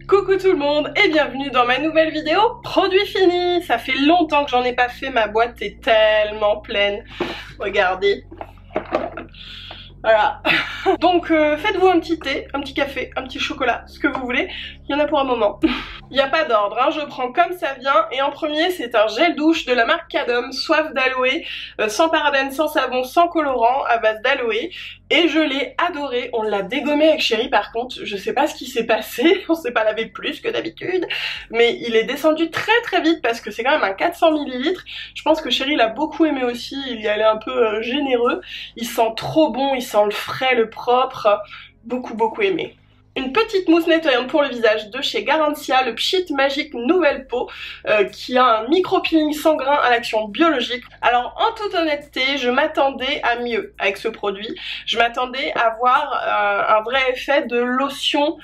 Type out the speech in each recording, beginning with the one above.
Coucou tout le monde et bienvenue dans ma nouvelle vidéo produit fini. Ça fait longtemps que j'en ai pas fait, ma boîte est tellement pleine. Regardez. Voilà. Donc faites-vous un petit thé, un petit café, un petit chocolat, ce que vous voulez. Il y en a pour un moment. Il n'y a pas d'ordre, hein. Je prends comme ça vient. Et en premier c'est un gel douche de la marque Cadom, soif d'aloe, sans parabènes, sans savon, sans colorant, à base d'aloe. Et je l'ai adoré. On l'a dégommé avec Chéri par contre. Je sais pas ce qui s'est passé, on s'est pas lavé plus que d'habitude. Mais il est descendu très vite parce que c'est quand même un 400 ml. Je pense que Chéri l'a beaucoup aimé aussi, il y allait un peu généreux. Il sent trop bon, il sent le frais, le propre. Beaucoup aimé. Une petite mousse nettoyante pour le visage de chez Garantia, le Pchit Magique Nouvelle Peau, qui a un micro-peeling sans grain à l'action biologique. Alors en toute honnêteté, je m'attendais à mieux avec ce produit. Je m'attendais à voir un vrai effet de lotion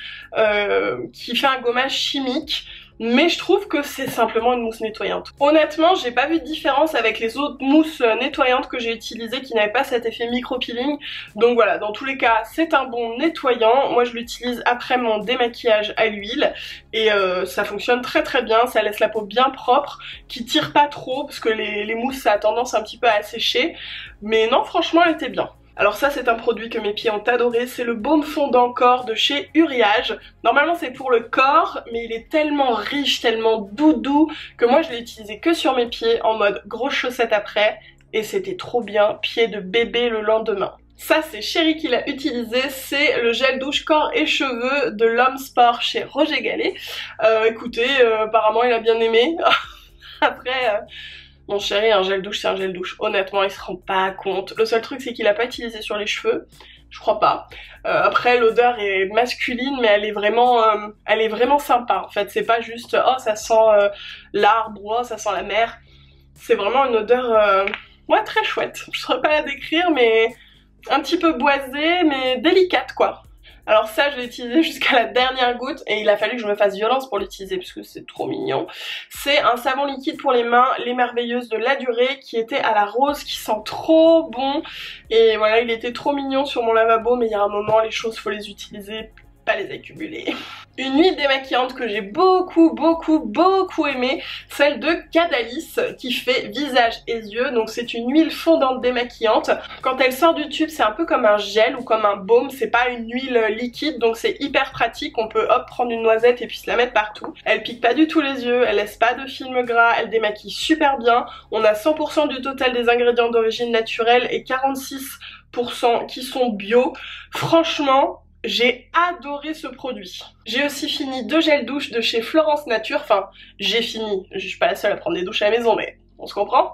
qui fait un gommage chimique. Mais je trouve que c'est simplement une mousse nettoyante. Honnêtement, j'ai pas vu de différence avec les autres mousses nettoyantes que j'ai utilisées qui n'avaient pas cet effet micro-peeling. Donc voilà, dans tous les cas, c'est un bon nettoyant. Moi je l'utilise après mon démaquillage à l'huile et ça fonctionne très bien. Ça laisse la peau bien propre, qui tire pas trop parce que les mousses ça a tendance un petit peu à sécher. Mais non, franchement elle était bien. Alors ça c'est un produit que mes pieds ont adoré, c'est le baume fondant corps de chez Uriage. Normalement c'est pour le corps, mais il est tellement riche, tellement doudou, que moi je l'ai utilisé que sur mes pieds en mode grosse chaussette après, et c'était trop bien, pied de bébé le lendemain. Ça c'est Chéri qui l'a utilisé, c'est le gel douche corps et cheveux de l'Homme Sport chez Roger Gallet. Écoutez, apparemment il a bien aimé. Après... Mon Chéri, un gel douche c'est un gel douche, honnêtement il se rend pas compte. Le seul truc c'est qu'il a pas utilisé sur les cheveux, je crois pas. Après l'odeur est masculine mais elle est vraiment sympa en fait. C'est pas juste oh ça sent l'arbre, oh ça sent la mer. C'est vraiment une odeur ouais, très chouette. Je saurais pas la décrire mais un petit peu boisée mais délicate quoi. Alors ça je l'ai utilisé jusqu'à la dernière goutte et il a fallu que je me fasse violence pour l'utiliser parce que c'est trop mignon. C'est un savon liquide pour les mains, les merveilleuses de La Durée, qui était à la rose, qui sent trop bon. Et voilà, il était trop mignon sur mon lavabo, mais il y a un moment les choses faut les utiliser, pas les accumuler. Une huile démaquillante que j'ai beaucoup aimé, celle de Cadalis qui fait visage et yeux. Donc c'est une huile fondante démaquillante. Quand elle sort du tube c'est un peu comme un gel ou comme un baume, c'est pas une huile liquide donc c'est hyper pratique. On peut hop prendre une noisette et puis se la mettre partout. Elle pique pas du tout les yeux, elle laisse pas de film gras, elle démaquille super bien. On a 100% du total des ingrédients d'origine naturelle et 46% qui sont bio. Franchement, j'ai adoré ce produit. J'ai aussi fini 2 gels douche de chez Florence Nature. Enfin, j'ai fini. Je suis pas la seule à prendre des douches à la maison, mais on se comprend.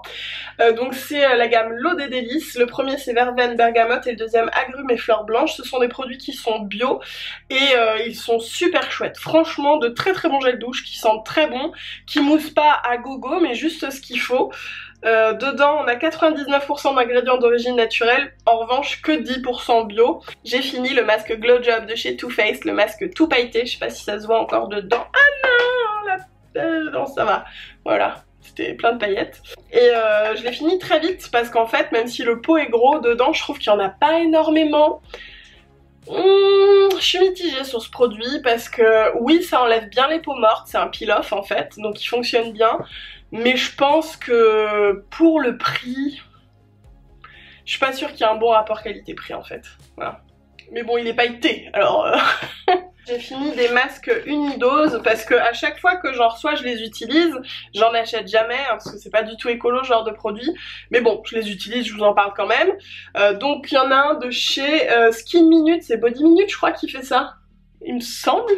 Donc c'est la gamme L'Eau des Délices. Le premier c'est verveine, bergamote et le deuxième agrumes et fleurs blanches. Ce sont des produits qui sont bio et ils sont super chouettes. Franchement, de très bons gels douche qui sentent très bon, qui moussent pas à gogo mais juste ce qu'il faut. Dedans on a 99% d'ingrédients d'origine naturelle, en revanche que 10% bio. J'ai fini le masque Glow Job de chez Too Faced, le masque tout pailleté, je sais pas si ça se voit encore dedans. Ah non, non ça va, voilà. C'était plein de paillettes. Et je l'ai fini très vite parce qu'en fait même si le pot est gros, dedans je trouve qu'il n'y en a pas énormément. Je suis mitigée sur ce produit parce que oui ça enlève bien les peaux mortes, c'est un peel-off en fait, donc il fonctionne bien. Mais je pense que pour le prix, je suis pas sûre qu'il y ait un bon rapport qualité-prix en fait. Voilà. Mais bon il est pailleté alors... J'ai fini des masques unidose parce que à chaque fois que j'en reçois je les utilise. J'en achète jamais hein, parce que c'est pas du tout écolo ce genre de produit. Mais bon je les utilise, je vous en parle quand même. Donc il y en a un de chez Skin Minute, c'est Body Minute je crois qui fait ça. Il me semble.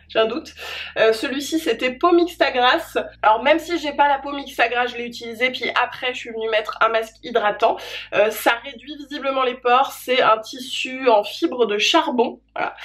J'ai un doute. Celui-ci c'était peau mixte à grasse. Alors même si j'ai pas la peau mixte à grasse, je l'ai utilisé puis après je suis venue mettre un masque hydratant. Ça réduit visiblement les pores, c'est un tissu en fibre de charbon. Voilà.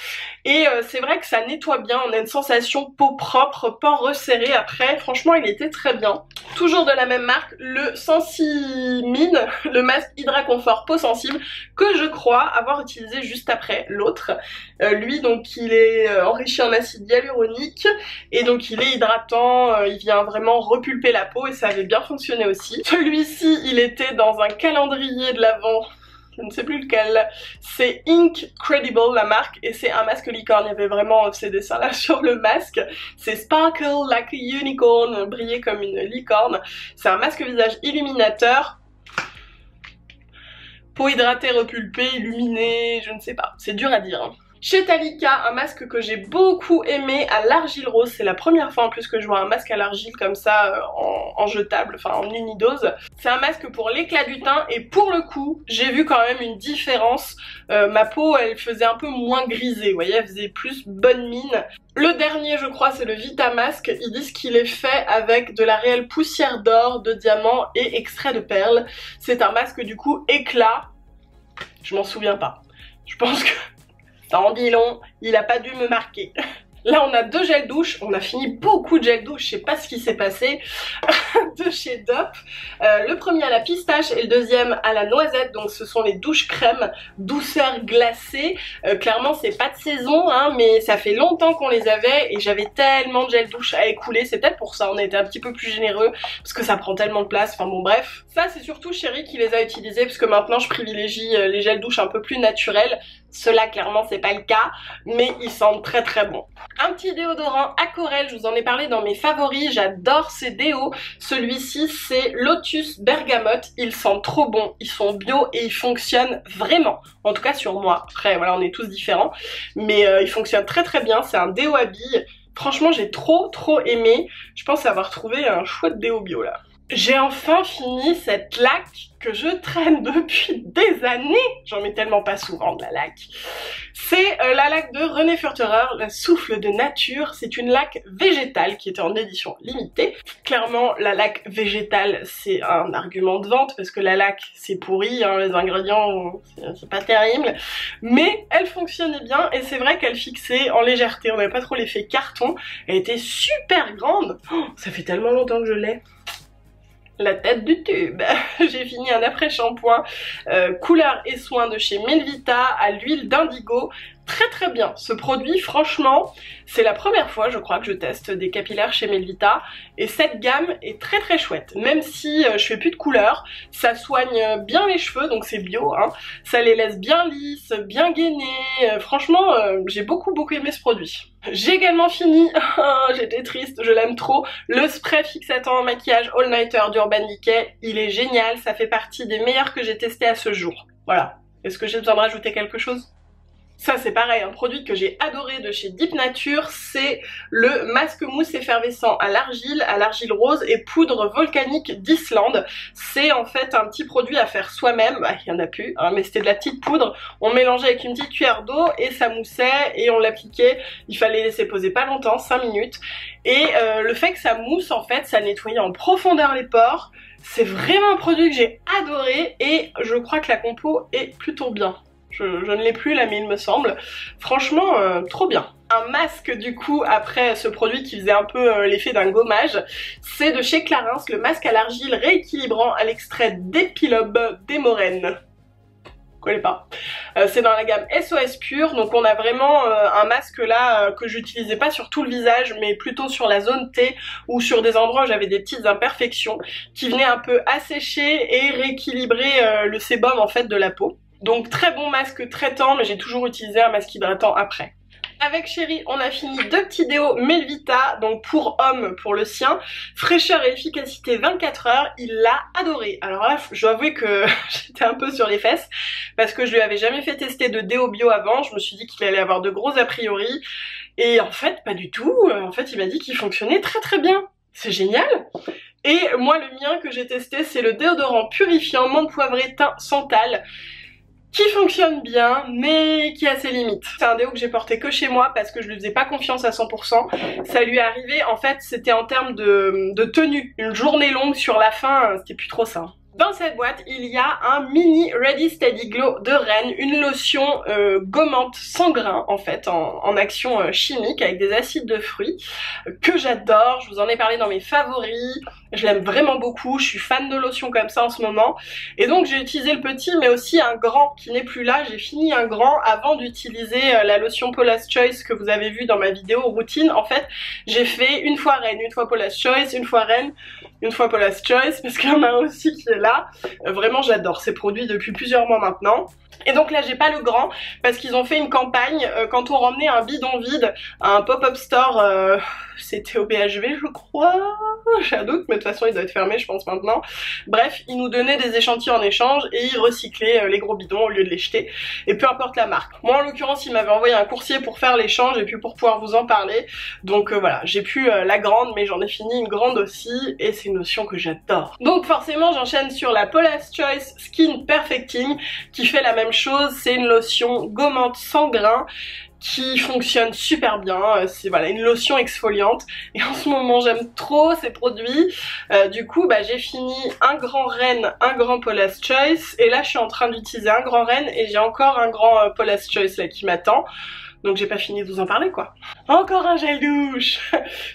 Et c'est vrai que ça nettoie bien, on a une sensation peau propre, pores resserrés après. Franchement il était très bien. Toujours de la même marque, le Sensimine, le masque Hydra Confort peau sensible, que je crois avoir utilisé juste après l'autre. Lui donc il est enrichi en acide hyaluronique et donc il est hydratant, il vient vraiment repulper la peau et ça avait bien fonctionné aussi. Celui-ci il était dans un calendrier de l'Avent je ne sais plus lequel, c'est Incredible la marque et c'est un masque licorne, il y avait vraiment ces dessins là sur le masque, c'est Sparkle like a unicorn, briller comme une licorne, c'est un masque visage illuminateur, peau hydratée, repulpée, illuminée, je ne sais pas, c'est dur à dire. Hein. Chez Talika, un masque que j'ai beaucoup aimé à l'argile rose, c'est la première fois en plus que je vois un masque à l'argile comme ça en jetable, enfin en unidose. C'est un masque pour l'éclat du teint et pour le coup, j'ai vu quand même une différence. Ma peau, elle faisait un peu moins grisée, vous voyez, elle faisait plus bonne mine. Le dernier, je crois, c'est le Vita Mask. Ils disent qu'il est fait avec de la réelle poussière d'or, de diamant et extrait de perles. C'est un masque du coup éclat. Je m'en souviens pas. Je pense que ça en dit long, il a pas dû me marquer. Là on a 2 gels douche, on a fini beaucoup de gels douche, je sais pas ce qui s'est passé, de chez Dop. Le premier à la pistache et le deuxième à la noisette, donc ce sont les douches crème, douceur glacée. Clairement c'est pas de saison, hein, mais ça fait longtemps qu'on les avait et j'avais tellement de gels douche à écouler, c'est peut-être pour ça on a été un petit peu plus généreux, parce que ça prend tellement de place, enfin bon bref. Ça c'est surtout Chérie qui les a utilisés, parce que maintenant je privilégie les gels douche un peu plus naturels. Ceux-là clairement c'est pas le cas, mais ils sentent très très bon. Un petit déodorant Aquarelle, je vous en ai parlé dans mes favoris, j'adore ces déos. Celui-ci c'est Lotus Bergamote, ils sentent trop bon, ils sont bio et ils fonctionnent vraiment. En tout cas sur moi, après voilà on est tous différents, mais ils fonctionnent très très bien, c'est un déo à billes. Franchement j'ai trop aimé, je pense avoir trouvé un chouette déo bio là. J'ai enfin fini cette laque que je traîne depuis des années. J'en mets tellement pas souvent de la laque. C'est la laque de René Furterer, la souffle de nature. C'est une laque végétale qui était en édition limitée. Clairement, la laque végétale, c'est un argument de vente parce que la laque, c'est pourri, hein, les ingrédients, c'est pas terrible. Mais elle fonctionnait bien et c'est vrai qu'elle fixait en légèreté. On n'avait pas trop l'effet carton. Elle était super grande. Oh, ça fait tellement longtemps que je l'ai. La tête du tube. J'ai fini un après-shampoing couleur et soin de chez Melvita à l'huile d'indigo. Très très bien ce produit, franchement c'est la première fois je crois que je teste des capillaires chez Melvita et cette gamme est très très chouette, même si je fais plus de couleur, ça soigne bien les cheveux donc c'est bio, hein. Ça les laisse bien lisses, bien gainés, franchement j'ai beaucoup aimé ce produit. J'ai également fini, j'étais triste, je l'aime trop, le spray fixateur en maquillage All Nighter d'Urban Decay, il est génial, ça fait partie des meilleurs que j'ai testé à ce jour. Voilà, est-ce que j'ai besoin de rajouter quelque chose ? Ça c'est pareil, un produit que j'ai adoré de chez Deep Nature, c'est le masque mousse effervescent à l'argile rose et poudre volcanique d'Islande. C'est en fait un petit produit à faire soi-même, bah, il y en a plus, hein, mais c'était de la petite poudre, on mélangeait avec une petite cuillère d'eau et ça moussait et on l'appliquait, il fallait laisser poser pas longtemps, 5 minutes. Et le fait que ça mousse en fait, ça nettoyait en profondeur les pores, c'est vraiment un produit que j'ai adoré et je crois que la compo est plutôt bien. Je ne l'ai plus là mais il me semble. Franchement trop bien. Un masque du coup après ce produit qui faisait un peu l'effet d'un gommage, c'est de chez Clarins, le masque à l'argile rééquilibrant à l'extrait d'épilobe d'Hémorène. Je connais pas. C'est dans la gamme SOS Pure, donc on a vraiment un masque là que j'utilisais pas sur tout le visage mais plutôt sur la zone T ou sur des endroits où j'avais des petites imperfections qui venaient un peu assécher et rééquilibrer le sébum en fait de la peau. Donc très bon masque traitant, mais j'ai toujours utilisé un masque hydratant après. Avec Chérie, on a fini 2 petits déos Melvita, donc pour homme, pour le sien. Fraîcheur et efficacité 24 heures, il l'a adoré. Alors là, je dois avouer que j'étais un peu sur les fesses, parce que je lui avais jamais fait tester de déo bio avant, je me suis dit qu'il allait avoir de gros a priori, et en fait, pas du tout. En fait, il m'a dit qu'il fonctionnait très très bien. C'est génial. Et moi, le mien que j'ai testé, c'est le déodorant purifiant menthe poivrée thym santal, qui fonctionne bien mais qui a ses limites. C'est un déo que j'ai porté que chez moi parce que je lui faisais pas confiance à 100%. Ça lui est arrivé, en fait c'était en termes de tenue. Une journée longue sur la fin, c'était plus trop ça. Dans cette boîte, il y a un mini Ready Steady Glow de Rennes, une lotion gommante sans grains en fait, en action chimique avec des acides de fruits que j'adore. Je vous en ai parlé dans mes favoris, je l'aime vraiment beaucoup, je suis fan de lotions comme ça en ce moment. Et donc j'ai utilisé le petit mais aussi un grand qui n'est plus là, j'ai fini un grand avant d'utiliser la lotion Paula's Choice que vous avez vu dans ma vidéo routine. En fait, j'ai fait une fois Rennes, une fois Paula's Choice, une fois Rennes, une fois Paula's Choice parce qu'il y en a aussi qui est là. là, vraiment j'adore ces produits depuis plusieurs mois maintenant. Et donc là j'ai pas le grand parce qu'ils ont fait une campagne quand on ramenait un bidon vide à un pop-up store, c'était au BHV je crois, j'ai un doute mais de toute façon il doit être fermé je pense maintenant. Bref, ils nous donnaient des échantillons en échange et ils recyclaient les gros bidons au lieu de les jeter, et peu importe la marque. Moi en l'occurrence ils m'avaient envoyé un coursier pour faire l'échange et puis pour pouvoir vous en parler, donc voilà, j'ai pu la grande mais j'en ai fini une grande aussi et c'est une lotion que j'adore. Donc forcément j'enchaîne sur la Paula's Choice Skin Perfecting qui fait la même chose, c'est une lotion gommante sans grains qui fonctionne super bien, c'est voilà une lotion exfoliante et en ce moment j'aime trop ces produits. Du coup bah, j'ai fini un grand Ren, un grand Paula's Choice et là je suis en train d'utiliser un grand Ren et j'ai encore un grand Paula's Choice là qui m'attend. Donc j'ai pas fini de vous en parler quoi. Encore un gel douche,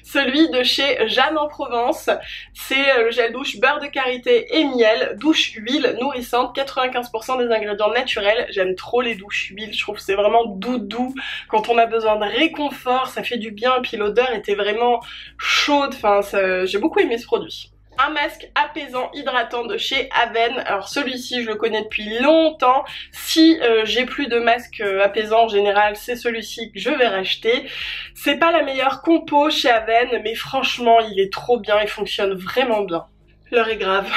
celui de chez Jeanne en Provence. C'est le gel douche beurre de karité et miel, douche huile nourrissante, 95% des ingrédients naturels. J'aime trop les douches huile, je trouve que c'est vraiment doudou. Quand on a besoin de réconfort, ça fait du bien et puis l'odeur était vraiment chaude, enfin j'ai beaucoup aimé ce produit. Un masque apaisant hydratant de chez Aven. Alors celui-ci je le connais depuis longtemps. Si j'ai plus de masque apaisant en général, c'est celui-ci que je vais racheter. C'est pas la meilleure compo chez Aven, mais franchement il est trop bien, il fonctionne vraiment bien. L'heure est grave.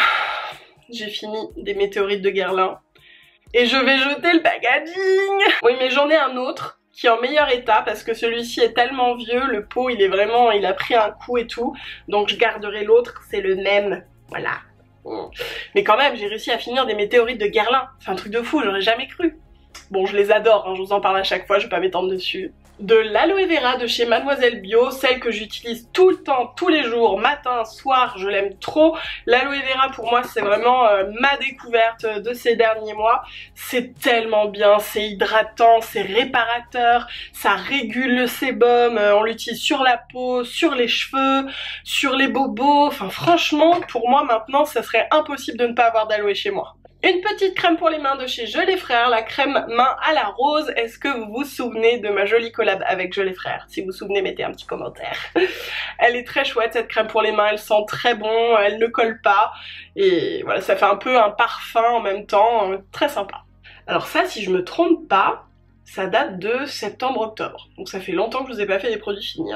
J'ai fini des météorites de Guerlain et je vais jeter le packaging. Oui mais j'en ai un autre qui est en meilleur état parce que celui-ci est tellement vieux, le pot il est vraiment, il a pris un coup et tout, donc je garderai l'autre, c'est le même, voilà. Mais quand même j'ai réussi à finir des météorites de Guerlain, c'est un truc de fou, j'aurais jamais cru. Bon je les adore, hein, je vous en parle à chaque fois, je vais pas m'étendre dessus. De l'aloe vera de chez Mademoiselle Bio, celle que j'utilise tout le temps, tous les jours, matin, soir, je l'aime trop. L'aloe vera pour moi c'est vraiment ma découverte de ces derniers mois. C'est tellement bien, c'est hydratant, c'est réparateur, ça régule le sébum, on l'utilise sur la peau, sur les cheveux, sur les bobos, enfin franchement pour moi maintenant ça serait impossible de ne pas avoir d'aloe chez moi. Une petite crème pour les mains de chez Gelée Frères, la crème main à la rose. Est-ce que vous vous souvenez de ma jolie collab avec Gelée Frères? Si vous vous souvenez, mettez un petit commentaire. Elle est très chouette cette crème pour les mains, elle sent très bon, elle ne colle pas. Et voilà, ça fait un peu un parfum en même temps, très sympa. Alors ça, si je me trompe pas, ça date de septembre-octobre, donc ça fait longtemps que je vous ai pas fait des produits finis.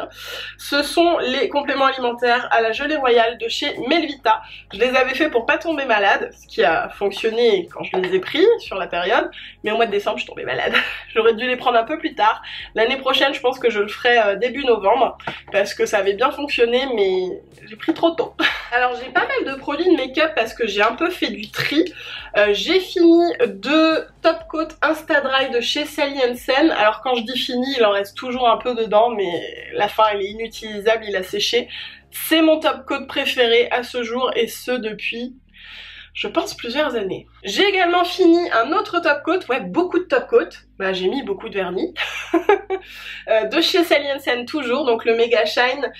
Ce sont les compléments alimentaires à la gelée royale de chez Melvita. Je les avais fait pour pas tomber malade, ce qui a fonctionné quand je les ai pris sur la période, mais au mois de décembre je tombais malade. J'aurais dû les prendre un peu plus tard. L'année prochaine je pense que je le ferai début novembre, parce que ça avait bien fonctionné mais j'ai pris trop tôt. Alors j'ai pas mal de produits de make-up parce que j'ai un peu fait du tri. J'ai fini 2 top coat Insta Dry de chez Sally Hansen. Alors quand je dis fini, il en reste toujours un peu dedans, mais la fin elle est inutilisable, il a séché. C'est mon top coat préféré à ce jour et ce depuis, je pense, plusieurs années. J'ai également fini un autre top coat, ouais beaucoup de top coat, bah j'ai mis beaucoup de vernis, de chez Sally Hansen toujours, donc le Mega Shine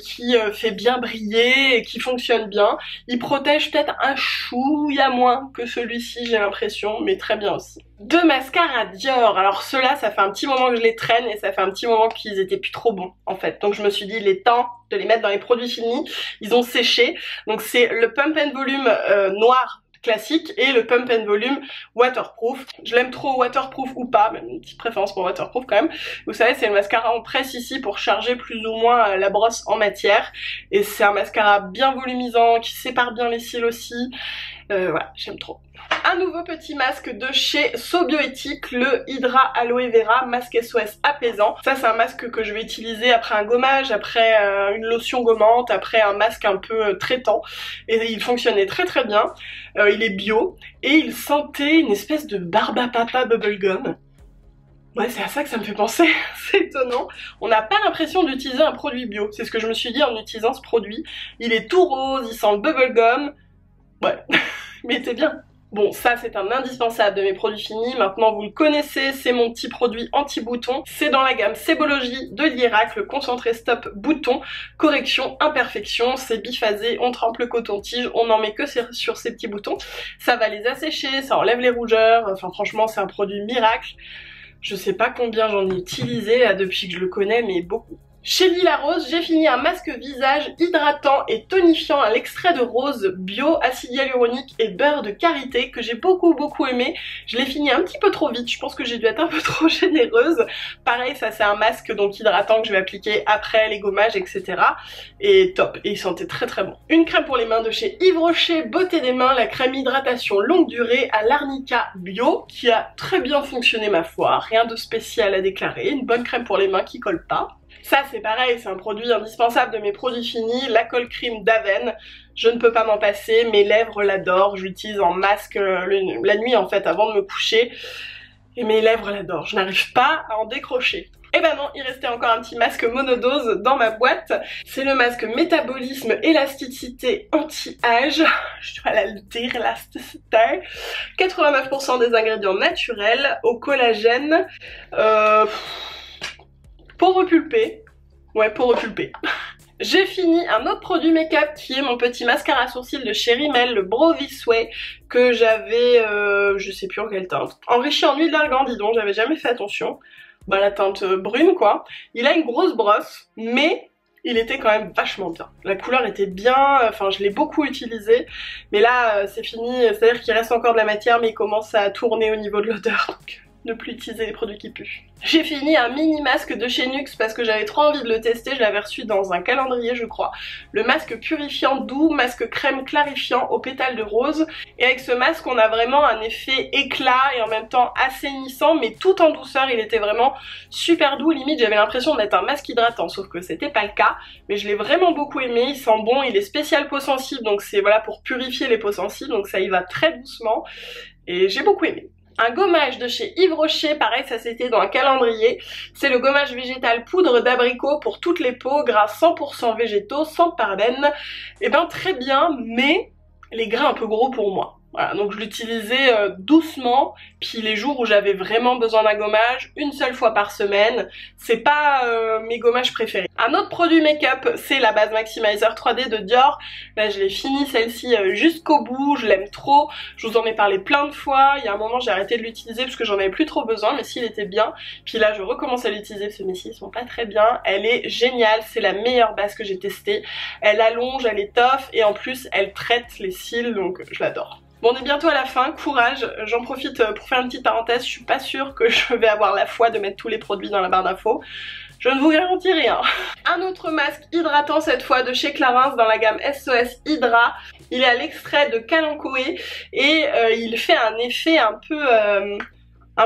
qui fait bien briller et qui fonctionne bien. Il protège peut-être un chouïa moins que celui-ci j'ai l'impression, mais très bien aussi. 2 mascaras Dior, alors ceux-là ça fait un petit moment que je les traîne et ça fait un petit moment qu'ils étaient plus trop bons en fait, donc je me suis dit il est temps de les mettre dans les produits finis. Ils ont séché, donc c'est le Pump and Volume noir classique et le Pump and Volume waterproof. Je l'aime trop waterproof ou pas, même une petite préférence pour waterproof quand même. Vous savez c'est le mascara on presse ici pour charger plus ou moins la brosse en matière, et c'est un mascara bien volumisant qui sépare bien les cils aussi. Voilà, j'aime trop. Un nouveau petit masque de chez So Bioéthique, le Hydra Aloe Vera masque SOS apaisant. Ça c'est un masque que je vais utiliser après un gommage, après une lotion gommante, après un masque un peu traitant, et il fonctionnait très très bien. Il est bio et il sentait une espèce de barbe à papa bubblegum. Ouais, c'est à ça que ça me fait penser, c'est étonnant. On n'a pas l'impression d'utiliser un produit bio, c'est ce que je me suis dit en utilisant ce produit. Il est tout rose, il sent le bubblegum. Ouais, mais c'est bien. Bon, ça c'est un indispensable de mes produits finis, maintenant vous le connaissez, c'est mon petit produit anti-bouton. C'est dans la gamme Sébologie de Lierac, le concentré stop bouton, correction, imperfection, c'est biphasé, on trempe le coton-tige, on n'en met que sur ces petits boutons. Ça va les assécher, ça enlève les rougeurs, enfin franchement c'est un produit miracle. Je sais pas combien j'en ai utilisé là depuis que je le connais, mais beaucoup. Chez Lila Rose, j'ai fini un masque visage hydratant et tonifiant à l'extrait de rose bio, acide hyaluronique et beurre de karité que j'ai beaucoup aimé. Je l'ai fini un petit peu trop vite, je pense que j'ai dû être un peu trop généreuse. Pareil, ça c'est un masque donc hydratant que je vais appliquer après les gommages, etc. Et top, et il sentait très bon. Une crème pour les mains de chez Yves Rocher, Beauté des mains, la crème hydratation longue durée à l'arnica bio qui a très bien fonctionné ma foi, rien de spécial à déclarer, une bonne crème pour les mains qui colle pas. Ça c'est pareil, c'est un produit indispensable de mes produits finis, la colle cream d'Aven. Je ne peux pas m'en passer, mes lèvres l'adorent, je l'utilise en masque la nuit en fait avant de me coucher. Et mes lèvres l'adorent, je n'arrive pas à en décrocher. Et ben non, il restait encore un petit masque monodose dans ma boîte. C'est le masque métabolisme élasticité anti-âge. Je dois la dire, élasticité. 89% des ingrédients naturels, au collagène. Peau repulpée. Ouais, peau repulpée. J'ai fini un autre produit make-up qui est mon petit mascara sourcil de chez Rimmel, le Brow This Way, que j'avais, je sais plus en quelle teinte, enrichi en huile d'argan, dis donc, j'avais jamais fait attention. Bah la teinte brune quoi. Il a une grosse brosse, mais il était quand même vachement bien. La couleur était bien, enfin je l'ai beaucoup utilisé, mais là c'est fini, c'est-à-dire qu'il reste encore de la matière, mais il commence à tourner au niveau de l'odeur, donc ne plus utiliser les produits qui puent. J'ai fini un mini masque de chez NYX parce que j'avais trop envie de le tester, je l'avais reçu dans un calendrier je crois. Le masque purifiant doux, masque crème clarifiant aux pétales de rose. Et avec ce masque on a vraiment un effet éclat et en même temps assainissant mais tout en douceur, il était vraiment super doux, limite j'avais l'impression d'être un masque hydratant sauf que c'était pas le cas. Mais je l'ai vraiment beaucoup aimé, il sent bon, il est spécial peau sensible donc c'est voilà pour purifier les peaux sensibles donc ça y va très doucement et j'ai beaucoup aimé. Un gommage de chez Yves Rocher, pareil ça c'était dans un calendrier, c'est le gommage végétal poudre d'abricot pour toutes les peaux, gras 100% végétaux, sans parabènes. Et ben très bien, mais les grains un peu gros pour moi. Voilà, donc je l'utilisais doucement, puis les jours où j'avais vraiment besoin d'un gommage, une seule fois par semaine, c'est pas mes gommages préférés. Un autre produit make-up, c'est la base Maximizer 3D de Dior. Là je l'ai fini celle-ci jusqu'au bout, je l'aime trop, je vous en ai parlé plein de fois, il y a un moment j'ai arrêté de l'utiliser parce que j'en avais plus trop besoin, mais s'il était bien, puis là je recommence à l'utiliser parce que mes cils sont pas très bien, elle est géniale, c'est la meilleure base que j'ai testée, elle allonge, elle étoffe et en plus elle traite les cils donc je l'adore. Bon on est bientôt à la fin, courage, j'en profite pour faire une petite parenthèse, je suis pas sûre que je vais avoir la foi de mettre tous les produits dans la barre d'infos. Je ne vous garantis rien. Un autre masque hydratant cette fois de chez Clarins dans la gamme SOS Hydra. Il est à l'extrait de Kalanchoé et il fait un effet un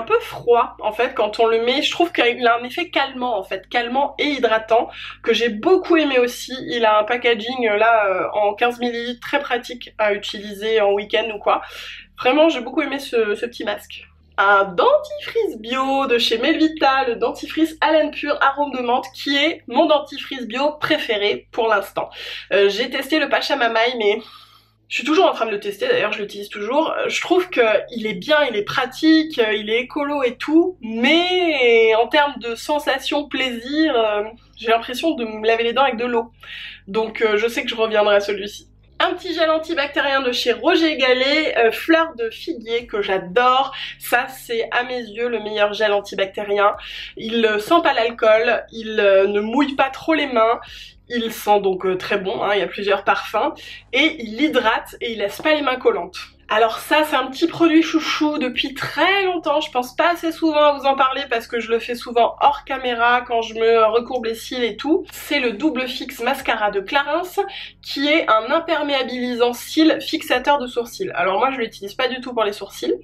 peu froid en fait quand on le met. Je trouve qu'il a un effet calmant en fait, calmant et hydratant que j'ai beaucoup aimé aussi. Il a un packaging là en 15 ml très pratique à utiliser en week-end ou quoi. Vraiment j'ai beaucoup aimé ce petit masque. Un dentifrice bio de chez Melvita, le dentifrice Haleine Pure arôme de menthe qui est mon dentifrice bio préféré pour l'instant. J'ai testé le Pachamamaï mais je suis toujours en train de le tester, d'ailleurs je l'utilise toujours. Je trouve qu'il est bien, il est pratique, il est écolo et tout, mais en termes de sensation, plaisir, j'ai l'impression de me laver les dents avec de l'eau. Donc je sais que je reviendrai à celui-ci. Un petit gel antibactérien de chez Roger Gallet, fleur de figuier que j'adore. Ça c'est à mes yeux le meilleur gel antibactérien. Il sent pas l'alcool, il ne mouille pas trop les mains. Il sent donc très bon, hein, il y a plusieurs parfums. Et il hydrate et il laisse pas les mains collantes. Alors ça c'est un petit produit chouchou depuis très longtemps, je pense pas assez souvent à vous en parler parce que je le fais souvent hors caméra quand je me recourbe les cils et tout. C'est le Double Fix Mascara de Clarins qui est un imperméabilisant cils fixateur de sourcils. Alors moi je l'utilise pas du tout pour les sourcils,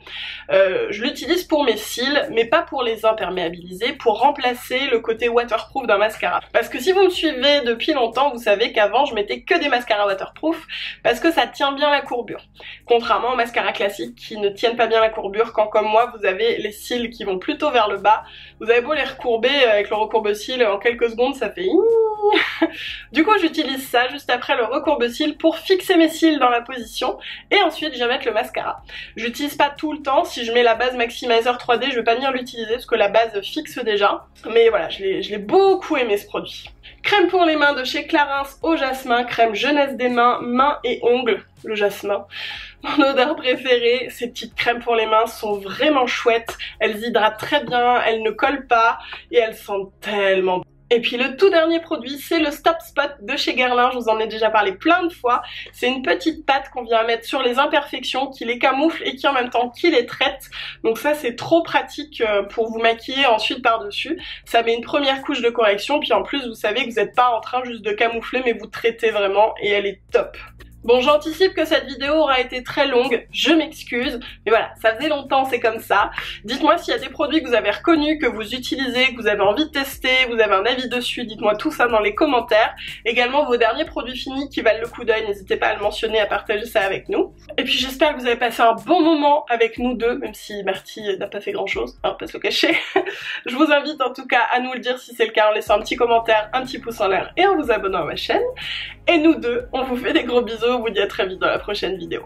je l'utilise pour mes cils mais pas pour les imperméabiliser, pour remplacer le côté waterproof d'un mascara. Parce que si vous me suivez depuis longtemps vous savez qu'avant je mettais que des mascaras waterproof parce que ça tient bien la courbure. Contrairement mascara classique qui ne tiennent pas bien la courbure quand comme moi vous avez les cils qui vont plutôt vers le bas. Vous avez beau les recourber avec le recourbe-cils en quelques secondes ça fait Du coup j'utilise ça juste après le recourbe-cils pour fixer mes cils dans la position et ensuite je vais mettre le mascara. J'utilise pas tout le temps, si je mets la base Maximizer 3D je vais pas venir l'utiliser parce que la base fixe déjà. Mais voilà je l'ai beaucoup aimé ce produit. Crème pour les mains de chez Clarins au jasmin, crème jeunesse des mains, mains et ongles, le jasmin. Mon odeur préférée, ces petites crèmes pour les mains sont vraiment chouettes, elles hydratent très bien, elles ne collent pas et elles sentent tellement bon. Et puis le tout dernier produit, c'est le Stop Spot de chez Guerlain. Je vous en ai déjà parlé plein de fois. C'est une petite pâte qu'on vient mettre sur les imperfections, qui les camoufle et qui en même temps qui les traite. Donc ça c'est trop pratique pour vous maquiller ensuite par-dessus. Ça met une première couche de correction, puis en plus vous savez que vous n'êtes pas en train juste de camoufler, mais vous traitez vraiment et elle est top. Bon, j'anticipe que cette vidéo aura été très longue, je m'excuse, mais voilà, ça faisait longtemps, c'est comme ça. Dites-moi s'il y a des produits que vous avez reconnus, que vous utilisez, que vous avez envie de tester, vous avez un avis dessus, dites-moi tout ça dans les commentaires. Également vos derniers produits finis qui valent le coup d'œil, n'hésitez pas à le mentionner, à partager ça avec nous. Et puis j'espère que vous avez passé un bon moment avec nous deux, même si Marty n'a pas fait grand chose, hein, pas se le cacher. Je vous invite en tout cas à nous le dire si c'est le cas en laissant un petit commentaire, un petit pouce en l'air et en vous abonnant à ma chaîne. Et nous deux, on vous fait des gros bisous, on vous dit à très vite dans la prochaine vidéo.